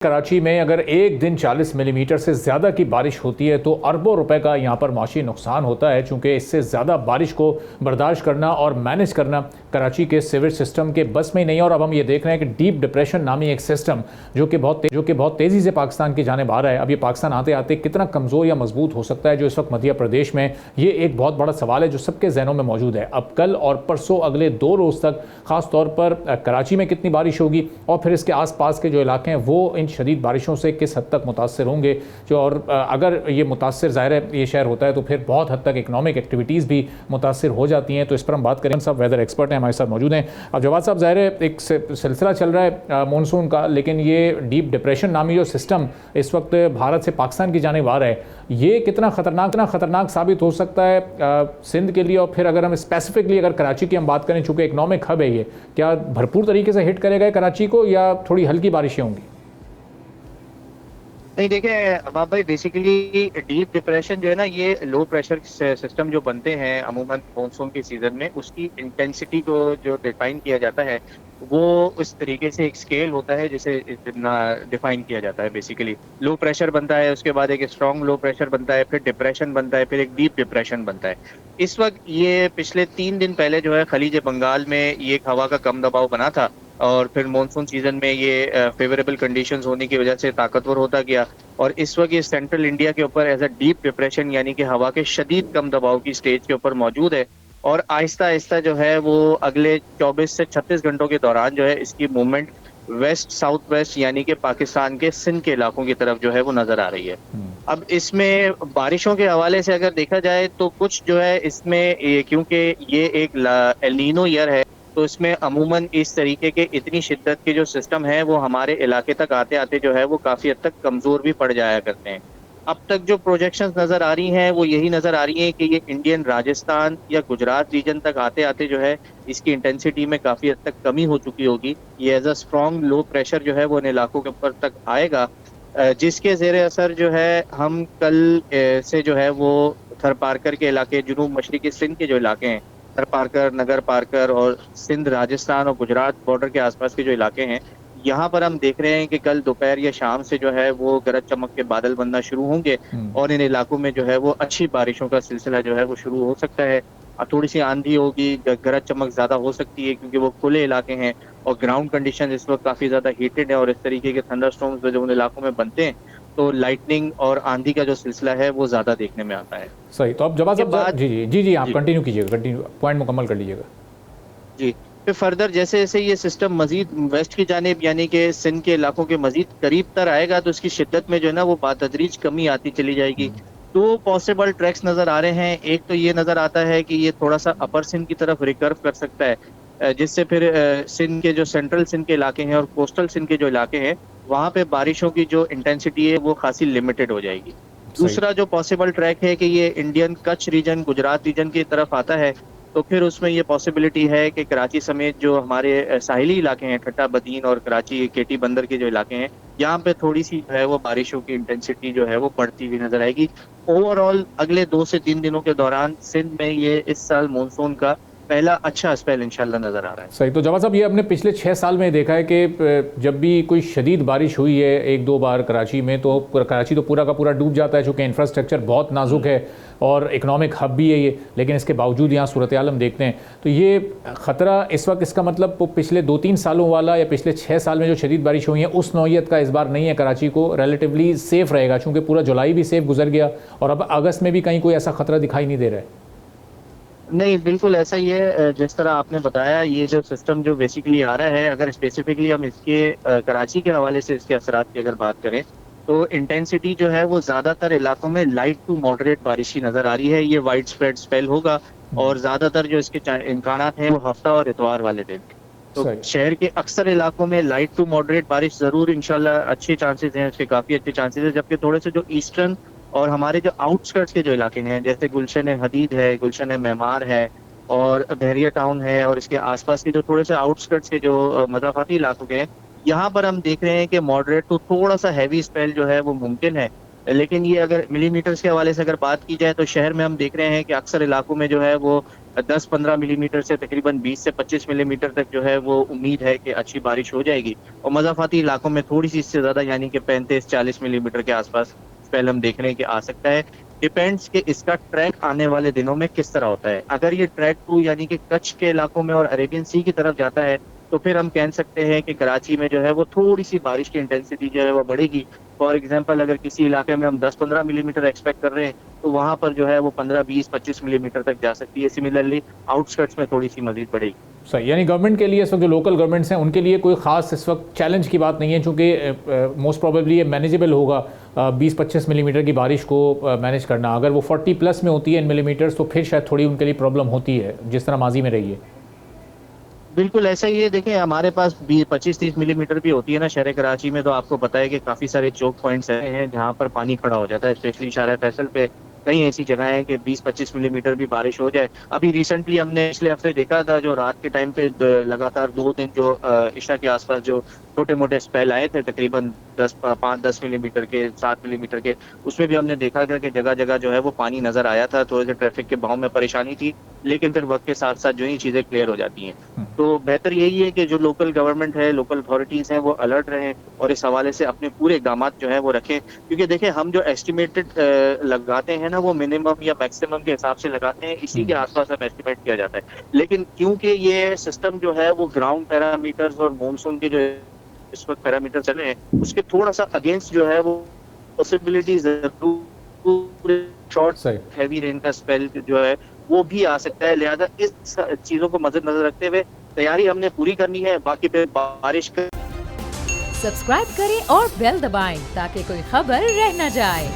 कराची में अगर एक दिन 40 मिलीमीटर से ज़्यादा की बारिश होती है तो अरबों रुपए का यहाँ पर माशी नुकसान होता है, चूँकि इससे ज़्यादा बारिश को बर्दाश्त करना और मैनेज करना कराची के सिविल सिस्टम के बस में ही नहीं है। और अब हम ये देख रहे हैं कि डीप डिप्रेशन नामी एक सिस्टम जो कि बहुत तेज़ी से पाकिस्तान की जानिब आ रहा है, अब ये पाकिस्तान आते आते कितना कमज़ोर या मजबूत हो सकता है, जो इस वक्त मध्य प्रदेश में ये एक बहुत बड़ा सवाल है जो सबके जहनों में मौजूद है। अब कल और परसों अगले 2 रोज़ तक ख़ास तौर पर कराची में कितनी बारिश होगी और फिर इसके आस पास के जो इलाके हैं वो इन शदीद बारिशों से किस हद तक मुतासर होंगे, जो और अगर ये मुतासर ज़ाहिर है ये शहर होता है तो फिर बहुत हद तक इकनॉमिक एक्टिविटीज़ भी मुतासर हो जाती हैं। तो इस पर हम बात करें, सब वेदर एक्सपर्ट हैं हमारे साथ मौजूद हैं। अब जवाब साहब, ज़ाहिर है एक सिलसिला चल रहा है मानसून का, लेकिन ये डीप डिप्रेशन नामी जो सिस्टम इस वक्त भारत से पाकिस्तान की जानिब आ रहा है, ये कितना ख़तरनाक साबित हो सकता है सिंध के लिए। और फिर अगर हम स्पेसिफिकली अगर कराची की हम बात करें, चूँकि इकनॉमिक हब है, ये क्या भरपूर तरीके से हिट करेगा कराची को या थोड़ी हल्की बारिशें होंगी? नहीं, देखिए अबाब भाई, बेसिकली डीप डिप्रेशन जो है ना, ये लो प्रेशर सिस्टम जो बनते हैं अमूमन मानसून के सीजन में, उसकी इंटेंसिटी को जो डिफाइन किया जाता है वो उस तरीके से एक स्केल होता है जिसे डिफाइन किया जाता है। बेसिकली लो प्रेशर बनता है, उसके बाद एक स्ट्रॉन्ग लो प्रेशर बनता है, फिर डिप्रेशन बनता है, फिर एक डीप डिप्रेशन बनता है। इस वक्त ये पिछले 3 दिन पहले जो है खलीज बंगाल में ये एक हवा का कम दबाव बना था और फिर मानसून सीजन में ये फेवरेबल कंडीशंस होने की वजह से ताकतवर होता गया और इस वक्त ये सेंट्रल इंडिया के ऊपर एज अ डीप डिप्रेशन यानी कि हवा के शदीद कम दबाव की स्टेज के ऊपर मौजूद है। और आहिस्ता आहिस्ता जो है वो अगले 24 से 36 घंटों के दौरान जो है इसकी मूवमेंट वेस्ट साउथ वेस्ट यानी कि पाकिस्तान के सिंध के इलाकों की तरफ जो है वो नजर आ रही है। अब इसमें बारिशों के हवाले से अगर देखा जाए तो कुछ जो है इसमें क्योंकि ये एक एल नीनो ईयर है तो इसमें अमूमन इस तरीके के इतनी शिद्दत के जो सिस्टम है वो हमारे इलाके तक आते आते जो है वो काफ़ी हद तक कमज़ोर भी पड़ जाया करते हैं। अब तक जो प्रोजेक्शंस नज़र आ रही हैं वो यही नज़र आ रही हैं कि ये इंडियन राजस्थान या गुजरात रीजन तक आते आते जो है इसकी इंटेंसिटी में काफ़ी हद तक कमी हो चुकी होगी। ये as a strong low pressure जो है वो इन इलाकों के ऊपर तक आएगा, जिसके ज़ेरे असर जो है हम कल से जो है वो थर पारकर के इलाके, जुनूब मशरक़ी सिंध के जो इलाके हैं, थर पारकर, नगर पारकर और सिंध, राजस्थान और गुजरात बॉर्डर के आसपास के जो इलाके हैं, यहाँ पर हम देख रहे हैं कि कल दोपहर या शाम से जो है वो गरज चमक के बादल बनना शुरू होंगे और इन इलाकों में जो है वो अच्छी बारिशों का सिलसिला जो है वो शुरू हो सकता है। थोड़ी सी आंधी होगी, गरज चमक ज़्यादा हो सकती है क्योंकि वो खुले इलाके हैं और ग्राउंड कंडीशन इस वक्त काफ़ी ज़्यादा हीटेड है और इस तरीके के थंडरस्टॉर्म्स जो उन इलाकों में बनते हैं तो लाइटनिंग और आंधी का जो सिलसिला है वो ज़्यादा देखने में आता है। सही, तो अब जवाब साहब जी आप कंटिन्यू कीजिएगा, पॉइंट मुकम्मल कर लीजिएगा। जी, फिर फर्दर जैसे जैसे ये सिस्टम मजीद वेस्ट की जानिब यानी कि सिंध के इलाकों के मजीद करीब तर आएगा तो इसकी शिद्दत में जो है ना वो बातदरीज कमी आती चली जाएगी। 2 पॉसिबल ट्रैक्स नज़र आ रहे हैं। एक तो ये नज़र आता है कि ये थोड़ा सा अपर सिंध की तरफ रिकर्व कर सकता है, जिससे फिर सिंध के जो सेंट्रल सिंध के इलाके हैं और कोस्टल सिंध के जो इलाके हैं वहाँ पे बारिशों की जो इंटेंसिटी है वो खासी लिमिटेड हो जाएगी। दूसरा जो पॉसिबल ट्रैक है कि ये Indian Kutch region, Gujarat region की तरफ आता है तो फिर उसमें ये पॉसिबिलिटी है कि कराची समेत जो हमारे साहिली इलाके हैं, ठट्टा बदीन और कराची केटी बंदर के जो इलाके हैं, यहाँ पे थोड़ी सी जो है वो बारिशों की इंटेंसिटी जो है वो बढ़ती हुई नजर आएगी। ओवरऑल अगले 2 से 3 दिनों के दौरान सिंध में ये इस साल मानसून का पहला अच्छा स्पेल इंशाल्लाह नजर आ रहा है। सही, तो जवाब साहब, ये अपने पिछले 6 साल में देखा है कि जब भी कोई शदीद बारिश हुई है 1-2 बार कराची में तो कराची तो पूरा का पूरा डूब जाता है, चूँकि इंफ्रास्ट्रक्चर बहुत नाजुक है और इकनॉमिक हब भी है ये, लेकिन इसके बावजूद यहाँ सूरत हाल हम देखते हैं। तो ये ख़तरा इस वक्त, इसका मतलब वो पिछले 2-3 सालों वाला या पिछले 6 साल में जो शदीद बारिश हुई है उस नौइयत का इस बार नहीं है, कराची को रिलेटिवली सेफ़ रहेगा चूँकि पूरा जुलाई भी सेफ़ गुजर गया और अब अगस्त में भी कहीं कोई ऐसा ख़तरा दिखाई नहीं दे रहा है। नहीं, बिल्कुल ऐसा ही है जिस तरह आपने बताया। ये जो सिस्टम जो बेसिकली आ रहा है, अगर स्पेसिफिकली हम इसके कराची के हवाले से इसके असरात की अगर बात करें तो इंटेंसिटी जो है वो ज़्यादातर इलाकों में लाइट टू मॉडरेट बारिश की नज़र आ रही है। ये वाइड स्प्रेड स्पेल होगा और ज़्यादातर जो इसके इम्कानात हैं वो हफ्ता और इतवार वाले दिन। तो शहर के अक्सर इलाकों में लाइट टू मॉडरेट बारिश ज़रूर इंशाल्लाह अच्छे चांसेस हैं, उसके काफ़ी अच्छे चांसेस हैं, जबकि थोड़े से जो ईस्टर्न और हमारे जो आउटस्कर्ट्स के जो इलाके हैं जैसे गुलशन हदीद है, गुलशन मेमार है और बहरिया टाउन है और इसके आसपास के जो थोड़े से आउटस्कर्ट्स के जो मज़ाफ़ाती इलाकों के हैं, यहाँ पर हम देख रहे हैं कि मॉडरेट टू थोड़ा सा हैवी स्पेल जो है वो मुमकिन है। लेकिन ये अगर मिलीमीटर्स के हवाले से अगर बात की जाए तो शहर में हम देख रहे हैं कि अक्सर इलाकों में जो है वो 10-15 मिलीमीटर से तकरीबन 20 से 25 मिलीमीटर तक जो है वो उम्मीद है कि अच्छी बारिश हो जाएगी। और मज़ाफ़ाती इलाकों में थोड़ी सी इससे ज़्यादा यानी कि 35-40 मिलीमीटर के आसपास स्पेल हम देख रहे हैं कि आ सकता है। डिपेंड्स कि इसका ट्रैक आने वाले दिनों में किस तरह होता है। अगर ये ट्रैक टू यानी कि कच्छ के इलाकों में और अरेबियन सी की तरफ जाता है तो फिर हम कह सकते हैं कि कराची में जो है वो थोड़ी सी बारिश की इंटेंसिटी जो है वो बढ़ेगी। फॉर एग्जांपल अगर किसी इलाके में हम 10-15 मिलीमीटर एक्सपेक्ट कर रहे हैं तो वहां पर जो है वो 15-20-25 मिलीमीटर तक जा सकती है। सिमिलरली आउटस्कर्ट्स में थोड़ी सी मजीद बढ़ेगी। सही, यानी गवर्नमेंट के लिए इस वक्त जो लोकल गवर्नमेंट्स हैं उनके लिए कोई खास इस वक्त चैलेंज की बात नहीं है, चूँकि मोस्ट प्रोबेबली ये मैनेजेबल होगा 20-25 मिलीमीटर की बारिश को मैनेज करना। अगर वो 40+ में होती है इन मिलीमीटर्स तो फिर शायद थोड़ी उनके लिए प्रॉब्लम होती है, जिस तरह माजी में रही है। बिल्कुल ऐसा ही है। देखिए हमारे पास 25-30 मिलीमीटर भी होती है ना शहर कराची में, तो आपको पता है कि काफ़ी सारे चौक पॉइंट्स हैं जहाँ पर पानी खड़ा हो जाता है। स्पेशली शारा फैसल पे कई ऐसी जगह है कि 20-25 मिलीमीटर भी बारिश हो जाए। अभी रिसेंटली हमने पिछले हफ्ते देखा था जो रात के टाइम पे लगातार 2 दिन जो इशा के आसपास जो छोटे मोटे स्पेल आए थे तकरीबन 5-10 मिलीमीटर के 7 मिलीमीटर के, उसमें भी हमने देखा था कि जगह जगह जो है वो पानी नजर आया था। थोड़े से ट्रैफिक के बहाव में परेशानी थी, लेकिन फिर वक्त के साथ साथ जो ही चीजें क्लियर हो जाती हैं। तो बेहतर यही है कि जो लोकल गवर्नमेंट है, लोकल अथॉरिटीज हैं, वो अलर्ट रहें और इस हवाले से अपने पूरे इक़दामात जो है वो रखें। क्योंकि देखें हम जो एस्टिमेटेड लगाते हैं ना वो मिनिमम या मैक्सिमम के हिसाब से लगाते हैं, इसी के आसपास हम एस्टिमेट किया जाता है। लेकिन क्योंकि ये सिस्टम जो है वो ग्राउंड पैरामीटर्स और मॉनसून के जो इस वक्त पैरामीटर चले हैं उसके थोड़ा सा अगेंस्ट जो है वो पॉसिबिलिटी जरूर शॉर्ट हैवी रेन का स्पेल जो है वो भी आ सकता है। लिहाजा इस चीजों को मद्देनजर रखते हुए तैयारी हमने पूरी करनी है। बाकी फिर बारिश सब्सक्राइब करें और बेल दबाएं ताकि कोई खबर रह न जाए।